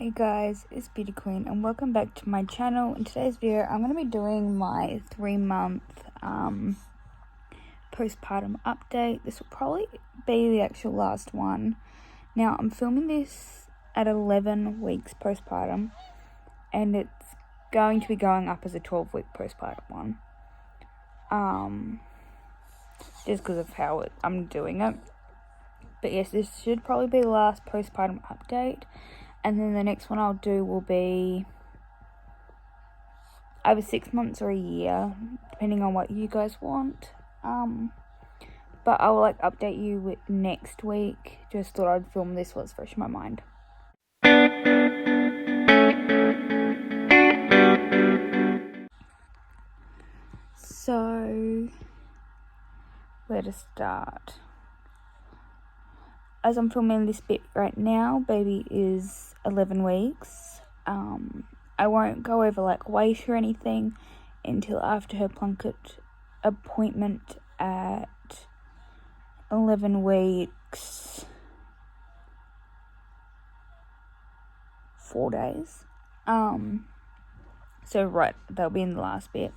Hey guys, it's Beauty Queen and welcome back to my channel. In today's video I'm going to be doing my 3-month postpartum update. This will probably be the actual last one. Now I'm filming this at 11 weeks postpartum and it's going to be going up as a 12-week postpartum one. Just because of how I'm doing it. But yes, this should probably be the last postpartum update. And then the next one I'll do will be either 6 months or a year, depending on what you guys want. But I will update you with next week. Just thought I'd film this while it's fresh in my mind. So, where to start? As I'm filming this bit right now, baby is 11 weeks. I won't go over weight or anything until after her Plunket appointment at 11 weeks, 4 days. So right, they'll be in the last bit.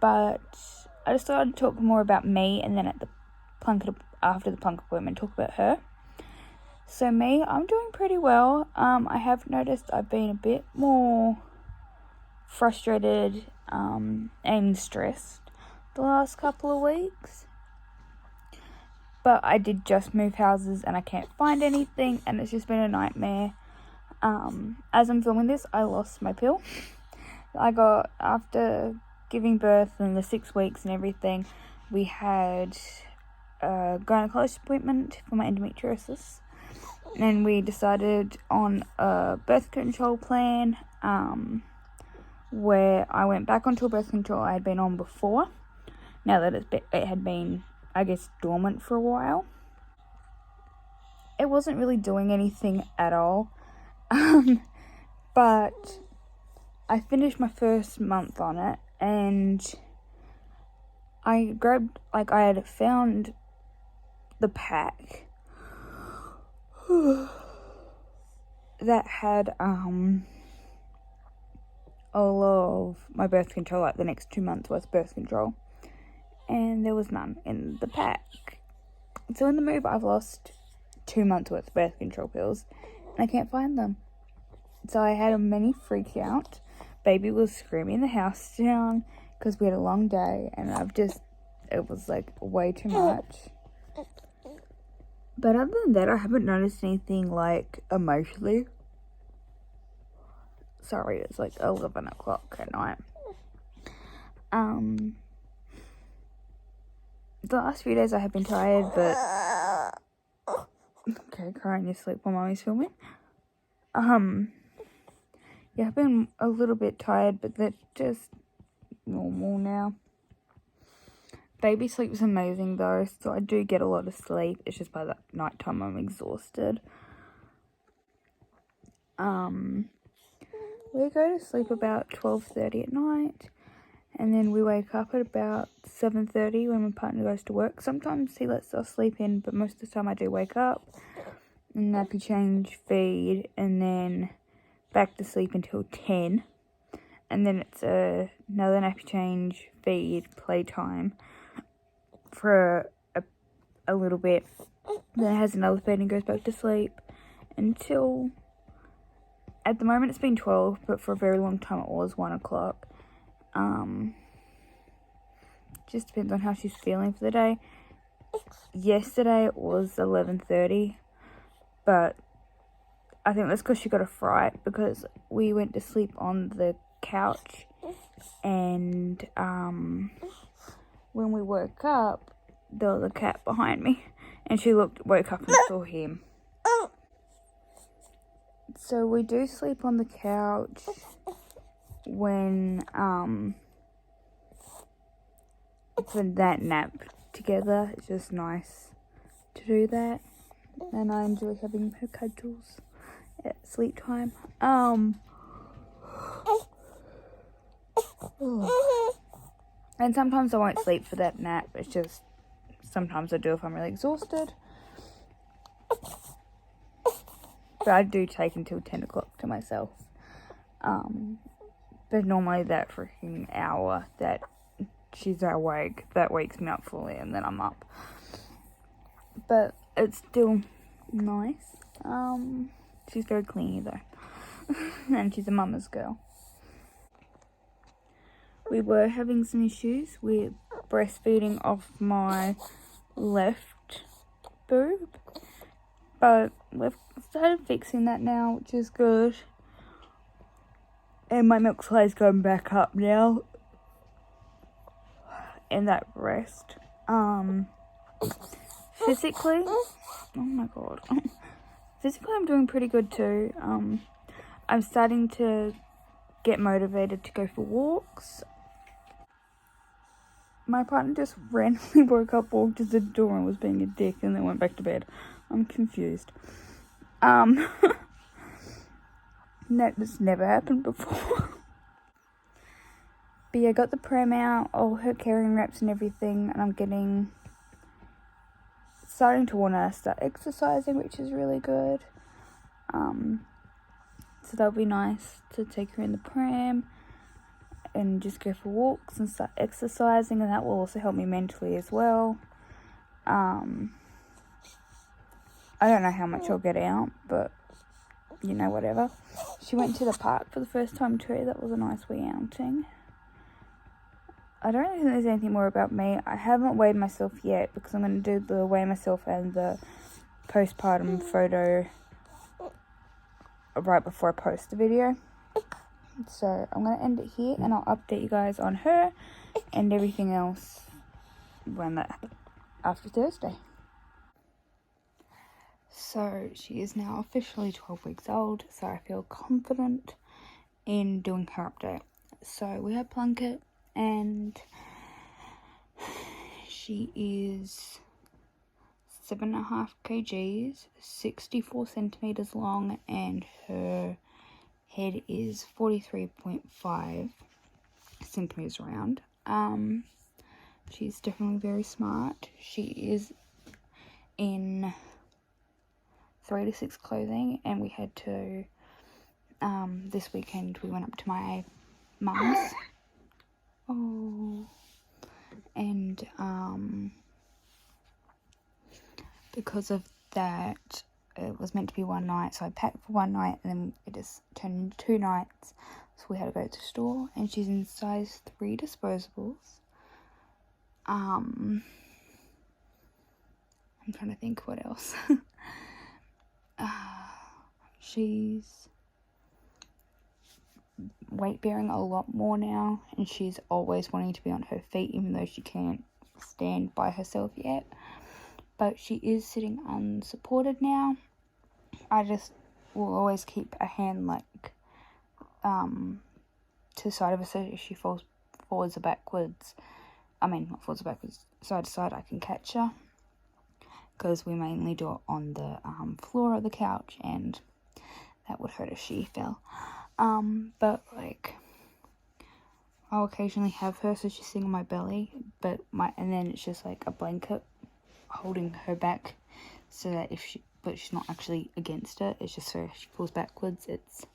But I just thought I'd talk more about me, and then after the Plunket appointment, talk about her. So me, I'm doing pretty well. I have noticed I've been a bit more frustrated and stressed the last couple of weeks. But I did just move houses and I can't find anything, and it's just been a nightmare. As I'm filming this, I lost my pill. After giving birth and the 6 weeks and everything, we had a gynecologist appointment for my endometriosis. And we decided on a birth control plan, where I went back onto a birth control I had been on before, now that it had been, I guess, dormant for a while. It wasn't really doing anything at all, but I finished my first month on it, and I grabbed, I had found the pack that had all of my birth control, the next 2 months worth of birth control, and there was none in the pack. So in the move, I've lost 2 months worth of birth control pills, and I can't find them. So I had a mini freak out. Baby was screaming the house down because we had a long day, and it was way too much. But other than that, I haven't noticed anything emotionally. Sorry, it's 11 o'clock at night. The last few days I have been tired, but okay, cry in your sleep while mommy's filming. Yeah, I've been a little bit tired, but that's just normal now. Baby sleeps amazing though, so I do get a lot of sleep. It's just by that night time I'm exhausted. We go to sleep about 12:30 at night, and then we wake up at about 7:30 when my partner goes to work. Sometimes he lets us sleep in, but most of the time I do wake up, nappy change, feed, and then back to sleep until 10. And then it's another nappy change, feed, playtime for a little bit. Then it has another feed and goes back to sleep until, at the moment it's been 12, but for a very long time it was 1 o'clock. Just depends on how she's feeling for the day. Yesterday it was 11:30, but I think that's because she got a fright, because we went to sleep on the couch, and when we woke up, there was a cat behind me, and she woke up and saw him. So we do sleep on the couch when for that nap together. It's just nice to do that, and I enjoy having her cuddles at sleep time. And sometimes I won't sleep for that nap. It's just sometimes I do if I'm really exhausted. But I do take until 10 o'clock to myself. But normally that freaking hour that she's awake, that wakes me up fully, and then I'm up. But it's still nice. She's very clingy though. And she's a mama's girl. We were having some issues with breastfeeding off my left boob, but we've started fixing that now, which is good. And my milk supply is going back up now in that breast. Physically, oh my god, physically I'm doing pretty good too. I'm starting to get motivated to go for walks. My partner just randomly woke up, walked to the door and was being a dick, and then went back to bed. I'm confused. That has never happened before. But yeah, I got the pram out, all her carrying wraps and everything, and I'm starting to want to start exercising, which is really good. So that'll be nice to take her in the pram and just go for walks and start exercising, and that will also help me mentally as well. I don't know how much I'll get out, but you know, whatever. She went to the park for the first time too. That was a nice wee outing. I don't think there's anything more about me. I haven't weighed myself yet because I'm going to do the weigh myself and the postpartum photo right before I post the video. So I'm going to end it here, and I'll update you guys on her and everything else when that after Thursday. So she is now officially 12 weeks old, so I feel confident in doing her update. So we have Plunkett, and she is 7.5 kgs, 64 centimeters long, and her head is 43.5 centimeters round. She's definitely very smart. She is in 3 to 6 clothing, and we had to this weekend we went up to my mum's. And because of that, it was meant to be one night, so I packed for one night, and then it just turned into 2 nights, so we had to go to the store. And she's in size 3 disposables. I'm trying to think what else. She's weight bearing a lot more now, and she's always wanting to be on her feet, even though she can't stand by herself yet. But she is sitting unsupported now. I just will always keep a hand like to the side of her, so if she falls forwards or backwards, not forwards or backwards, side to side, I can catch her, because we mainly do it on the floor of the couch, and that would hurt if she fell. But like, I'll occasionally have her so she's sitting on my belly, and then it's just like a blanket holding her back, so that but she's not actually against it, it's just so if she falls backwards, it's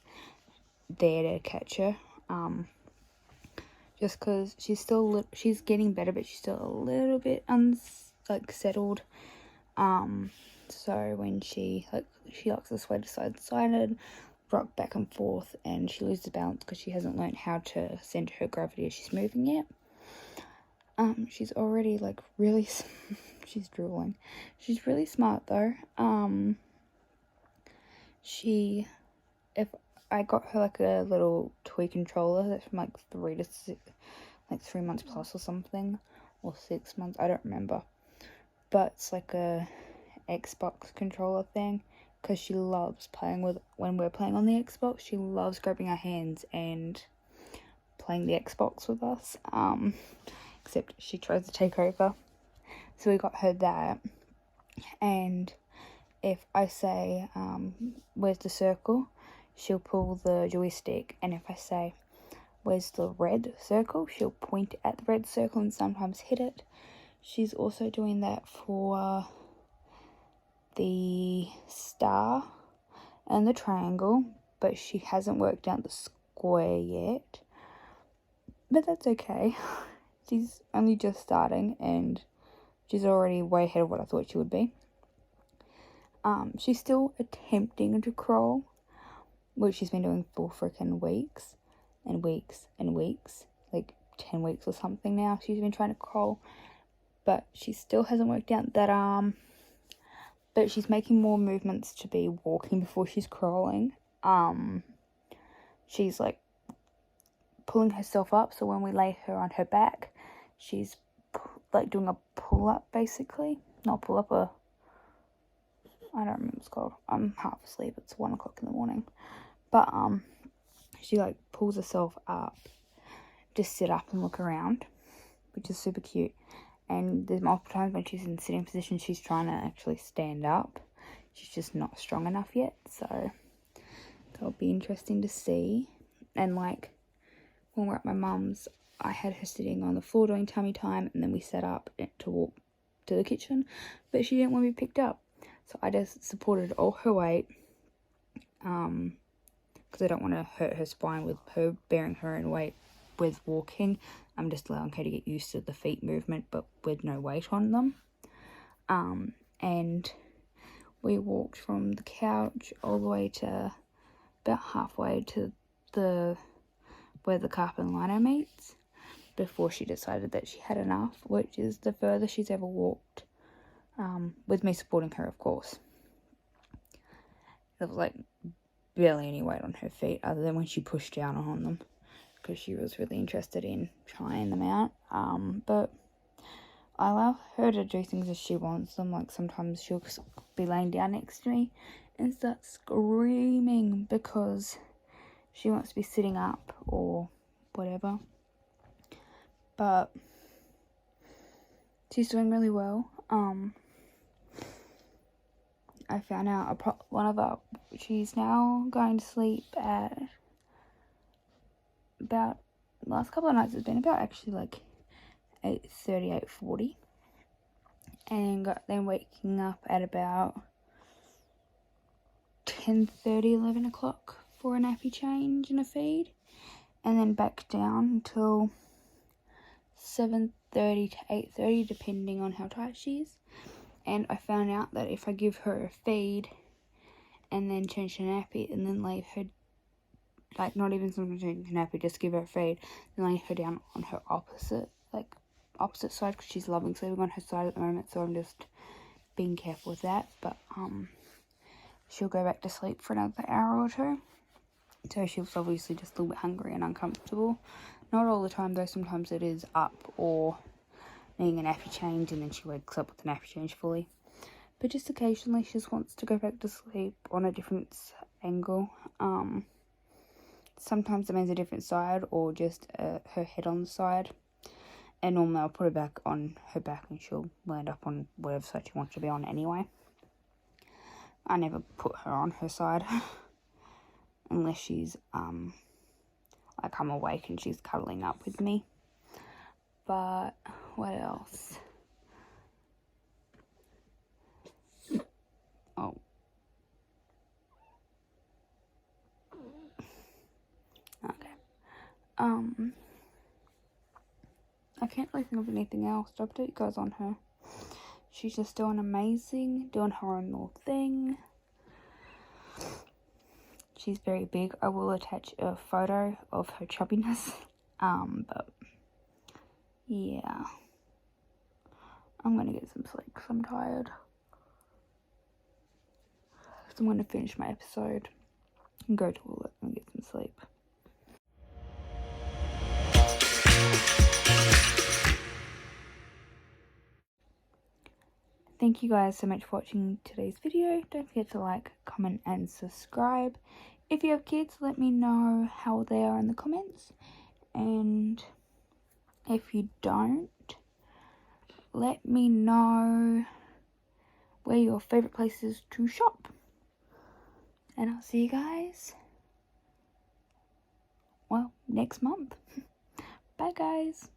there to catch her. Just because she's getting better, but she's still a little bit settled. So when she likes to sway side to side, rock back and forth, and she loses balance because she hasn't learned how to center her gravity as she's moving yet. She's already really, she's drooling. She's really smart though. If I got her a little toy controller that's from 3 to 6, 3 months plus or something, or 6 months, I don't remember. But it's a Xbox controller thing, because she loves playing with, when we're playing on the Xbox, she loves grabbing our hands and playing the Xbox with us, except she tries to take over. So we got her that, and if I say, where's the circle, she'll pull the joystick, and if I say, where's the red circle, she'll point at the red circle and sometimes hit it. She's also doing that for the star and the triangle, but she hasn't worked out the square yet. But that's okay. She's only just starting and she's already way ahead of what I thought she would be. She's still attempting to crawl, which she's been doing for freaking weeks and weeks and weeks, like 10 weeks or something now. She's been trying to crawl, but she still hasn't worked out that arm. But she's making more movements to be walking before she's crawling. She's like pulling herself up, so when we lay her on her back, she's like doing a pull-up, basically. Not pull-up, I don't remember what it's called. I'm half asleep, it's 1 o'clock in the morning. But she like pulls herself up to sit up and look around, which is super cute. And there's multiple times when she's in sitting position, she's trying to actually stand up. She's just not strong enough yet, so that'll be interesting to see. And like when we're at my mum's, I had her sitting on the floor doing tummy time, and then we set up to walk to the kitchen, but she didn't want to be picked up, so I just supported all her weight, because I don't want to hurt her spine with her bearing her own weight with walking. I'm just allowing her to get used to the feet movement, but with no weight on them. And we walked from the couch all the way to about halfway to where the carpet and lino meets, before she decided that she had enough, which is the furthest she's ever walked, with me supporting her, of course. There was like barely any weight on her feet other than when she pushed down on them, because she was really interested in trying them out. But I allow her to do things as she wants them. Like sometimes she'll be laying down next to me and start screaming because she wants to be sitting up or whatever. But she's doing really well. I found out she's now going to sleep at about, last couple of nights it's been about actually like 8:30, 8:40, and then waking up at about 10:30, 11 o'clock for a nappy change and a feed, and then back down until 7:30 to 8:30 depending on how tired she is. And I found out that if I give her a feed and then change her nappy and then leave her, like not even sometimes change her nappy, just give her a feed, then lay her down on her opposite side, because she's loving sleeping on her side at the moment, so I'm just being careful with that. But she'll go back to sleep for another hour or two, so she was obviously just a little bit hungry and uncomfortable. Not all the time though, sometimes it is up or needing a nappy change and then she wakes up with the nappy change fully. But just occasionally she just wants to go back to sleep on a different angle. Sometimes it means a different side or just her head on the side. And normally I'll put her back on her back and she'll land up on whatever side she wants to be on anyway. I never put her on her side unless she's like I'm awake and she's cuddling up with me. But what else? Oh. Okay. I can't really think of anything else to update you guys on her. She's just doing amazing, doing her own little thing. She's very big. I will attach a photo of her chubbiness. But yeah. I'm gonna get some sleep because I'm tired. So I'm gonna finish my episode and go to toilet and get some sleep. Thank you guys so much for watching today's video. Don't forget to like, comment and subscribe. If you have kids, let me know how they are in the comments. And if you don't, let me know where your favourite place is to shop. And I'll see you guys, well, next month. Bye guys.